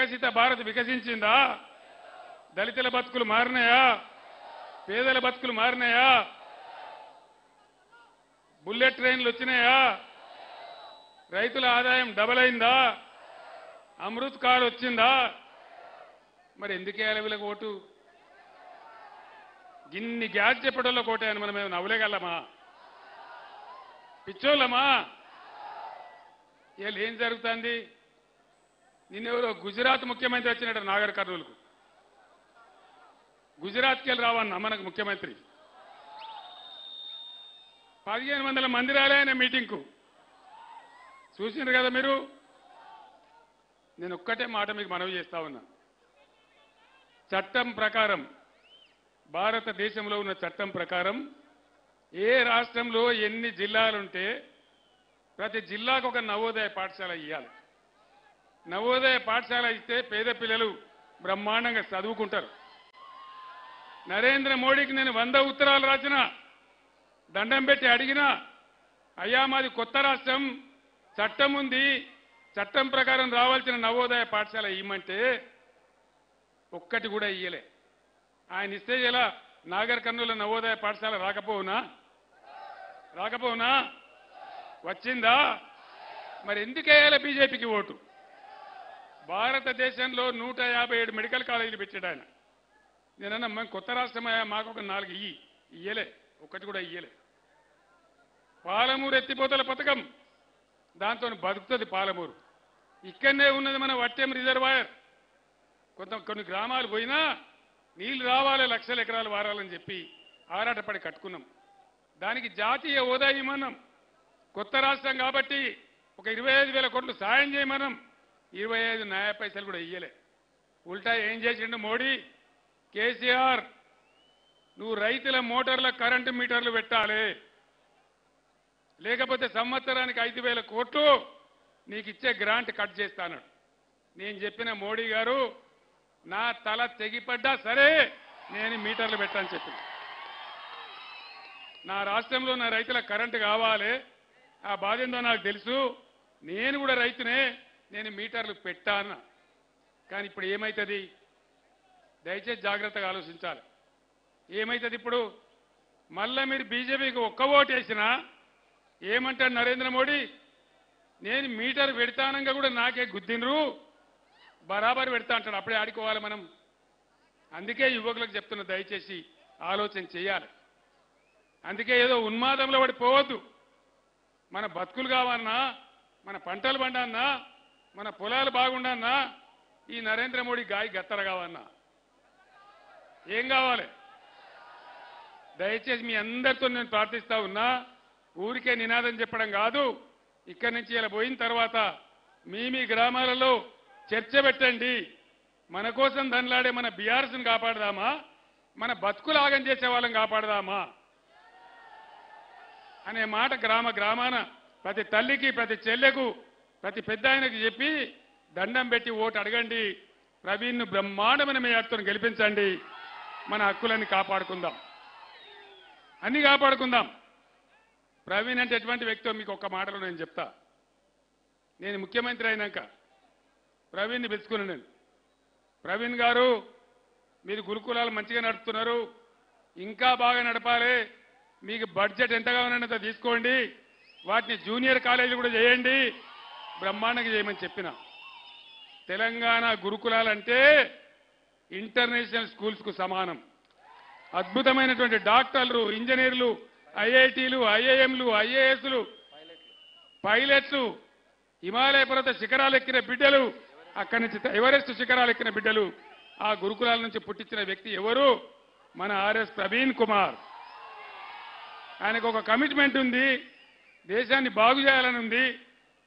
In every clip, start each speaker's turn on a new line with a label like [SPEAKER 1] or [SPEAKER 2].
[SPEAKER 1] వికసిత భారత్ వికసించిందా? దళితుల బతుకులు మారినాయా? పేదల బతుకులు మారినాయా? బుల్లెట్ ట్రైన్లు వచ్చినాయా? రైతుల ఆదాయం డబల్ అయిందా? అమృత్ కార్ వచ్చిందా? మరి ఎందుకేయాలి వీళ్ళకి ఓటు? గిన్ని గ్యాస్ చెప్పడంలో కోటాయని మనం ఏమైనా నవ్వులేగలమా? పిచ్చోళ్ళమా? వీళ్ళు ఏం జరుగుతుంది? నిన్నెవరో గుజరాత్ ముఖ్యమంత్రి వచ్చినట్టు నాగర్ కర్నూలుకు. గుజరాత్కి వెళ్ళి రావన్నా మనకు ముఖ్యమంత్రి. 1500 మంది రాలే ఆయన మీటింగ్కు. చూసినారు కదా మీరు. నేను ఒక్కటే మాట మీకు మనవి చేస్తా ఉన్నా. చట్టం ప్రకారం, భారతదేశంలో ఉన్న చట్టం ప్రకారం ఏ రాష్ట్రంలో ఎన్ని జిల్లాలుంటే ప్రతి జిల్లాకు ఒక నవోదయ పాఠశాల ఇవ్వాలి. నవోదయ పాఠశాల ఇస్తే పేద పిల్లలు బ్రహ్మాండంగా చదువుకుంటారు. నరేంద్ర మోడీకి నేను 100 ఉత్తరాలు రాసిన, దండం పెట్టి అడిగినా, అయ్యా మాది కొత్త రాష్ట్రం, చట్టం ఉంది, చట్టం ప్రకారం రావాల్సిన నవోదయ పాఠశాల ఇవ్వమంటే ఒక్కటి కూడా ఇయ్యలే. ఆయన ఇస్తే ఇలా నాగర్ కర్నూలు నవోదయ పాఠశాల రాకపోవునా? వచ్చిందా? మరి ఎందుకు వేయాలి బీజేపీకి ఓటు? భారతదేశంలో 157 మెడికల్ కాలేజీలు పెట్టాడు ఆయన. నేనన్నా మేము కొత్త రాష్ట్రమయ్యా, మాకు ఒక 4 ఇయ్యలే, ఒక్కటి కూడా ఇయ్యలే. పాలమూరు ఎత్తిపోతల పథకం, దాంతో బతుకుతుంది పాలమూరు. ఇక్కడనే ఉన్నది మన వట్టెం రిజర్వాయర్. కొన్ని గ్రామాలు పోయినా నీళ్లు రావాలి, లక్షల ఎకరాలు వారాలని చెప్పి ఆరాటపడి కట్టుకున్నాం. దానికి జాతీయ హోదా ఇవ్వమన్నాం. కొత్త రాష్ట్రం కాబట్టి ఒక 25,000 కోట్లు సాయం చేయమన్నాం. 25 న్యాయ పైసలు కూడా ఇయ్యలే. ఉల్టా ఏం చేసిండు మోడీ? కేసీఆర్, నువ్వు రైతుల మోటార్ల కరెంటు మీటర్లు పెట్టాలి, లేకపోతే సంవత్సరానికి 5,000 కోట్లు నీకు ఇచ్చే గ్రాంట్ కట్ చేస్తాను. నేను చెప్పిన మోడీ గారు, నా తల తెగిపడ్డా సరే నేను మీటర్లు పెట్టాలని చెప్పిన. నా రాష్ట్రంలో నా రైతుల కరెంటు కావాలి, ఆ బాధ ఏందో నాకు తెలుసు, నేను కూడా రైతునే, నేను మీటర్లు పెట్టాను. కానీ ఇప్పుడు ఏమవుతుంది? దయచేసి జాగ్రత్తగా ఆలోచించాలి. ఏమవుతుంది ఇప్పుడు? మళ్ళా మీరు బీజేపీకి ఒక్క ఓటు వేసినా ఏమంటాడు నరేంద్ర మోడీ? నేను మీటర్ పెడతానంగా కూడా నాకే గుద్దినరు, బరాబర్ పెడతా అంటాడు. అప్పుడే ఆడుకోవాలి మనం. అందుకే యువకులకు చెప్తున్నా, దయచేసి ఆలోచన చేయాలి. అందుకే ఏదో ఉన్మాదంలో పడిపోవద్దు. మన బతుకులు కావన్నా, మన పంటలు పండన్నా, మన పొలాలు బాగుండన్నా, ఈ నరేంద్ర మోడీ గాయ గత్తర కావన్నా ఏం కావాలి? దయచేసి మీ అందరితో నేను ప్రార్థిస్తా ఉన్నా, ఊరికే నినాదం చెప్పడం కాదు. ఇక్కడి నుంచి ఇలా పోయిన తర్వాత మీ గ్రామాలలో చర్చ పెట్టండి. మన కోసం ధనలాడే మన బీఆర్ఎస్ని కాపాడదామా, మన బతుకులు ఆగం చేసే వాళ్ళని కాపాడదామా అనే మాట గ్రామాన ప్రతి తల్లికి, ప్రతి చెల్లెకు, ప్రతి పెద్ద ఆయనకు చెప్పి దండం పెట్టి ఓటు అడగండి. ప్రవీణ్ను బ్రహ్మాండమైన మేయర్తో గెలిపించండి. మన హక్కులన్నీ కాపాడుకుందాం, అన్ని కాపాడుకుందాం. ప్రవీణ్ అంటే ఎటువంటి వ్యక్తో మీకు ఒక్క మాటలో నేను చెప్తా. నేను ముఖ్యమంత్రి అయినాక ప్రవీణ్ని పిలుచుకున్నాను నేను. ప్రవీణ్ గారు, మీరు గురుకులాలు మంచిగా నడుపుతున్నారు, ఇంకా బాగా నడపాలి, మీకు బడ్జెట్ ఎంత కావాలన్నంత తీసుకోండి, వాటిని జూనియర్ కాలేజీలు కూడా చేయండి, బ్రహ్మాండంగా చేయమని చెప్పిన. తెలంగాణ గురుకులాలంటే ఇంటర్నేషనల్ స్కూల్స్కు సమానం. అద్భుతమైనటువంటి డాక్టర్లు, ఇంజనీర్లు, ఐఐటీలు, ఐఐఎంలు, ఐఏఎస్లు, పైలట్లు, హిమాలయ పర్వత శిఖరాలు ఎక్కిన బిడ్డలు, అక్కడి నుంచి ఎవరెస్ట్ శిఖరాలు ఎక్కిన బిడ్డలు ఆ గురుకులాల నుంచి పుట్టించిన వ్యక్తి ఎవరు? మన ఆర్ఎస్ ప్రవీణ్ కుమార్. ఆయనకు ఒక కమిట్మెంట్ ఉంది, దేశాన్ని బాగు చేయాలని ఉంది,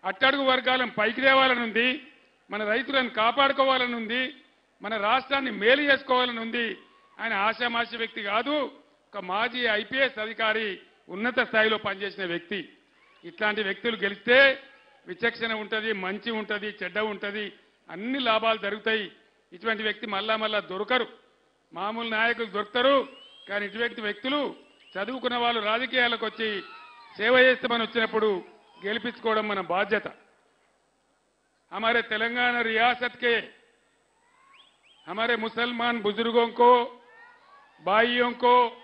[SPEAKER 1] అట్టడుగు వర్గాలను పైకి తేవాలని ఉంది, మన రైతులను కాపాడుకోవాలని ఉంది, మన రాష్ట్రాన్ని మేలు చేసుకోవాలని ఉంది. ఆయన ఆశామాషి వ్యక్తి కాదు, ఒక మాజీ ఐపీఎస్ అధికారి, ఉన్నత స్థాయిలో పనిచేసిన వ్యక్తి. ఇట్లాంటి వ్యక్తులు గెలిస్తే విచక్షణ ఉంటుంది, మంచి ఉంటుంది, చెడ్డ ఉంటుంది, అన్ని లాభాలు జరుగుతాయి. ఇటువంటి వ్యక్తి మళ్ళా దొరకరు. మామూలు నాయకులు దొరుకుతారు, కానీ ఇటువంటి వ్యక్తులు చదువుకున్న వాళ్ళు రాజకీయాలకు వచ్చి సేవ చేస్తామని వచ్చినప్పుడు గెలిపించుకోవడం మన బాధ్యత. हमारे तेलंगाना रियासत के हमारे मुसलमान बुजुर्गों को, भाइयों को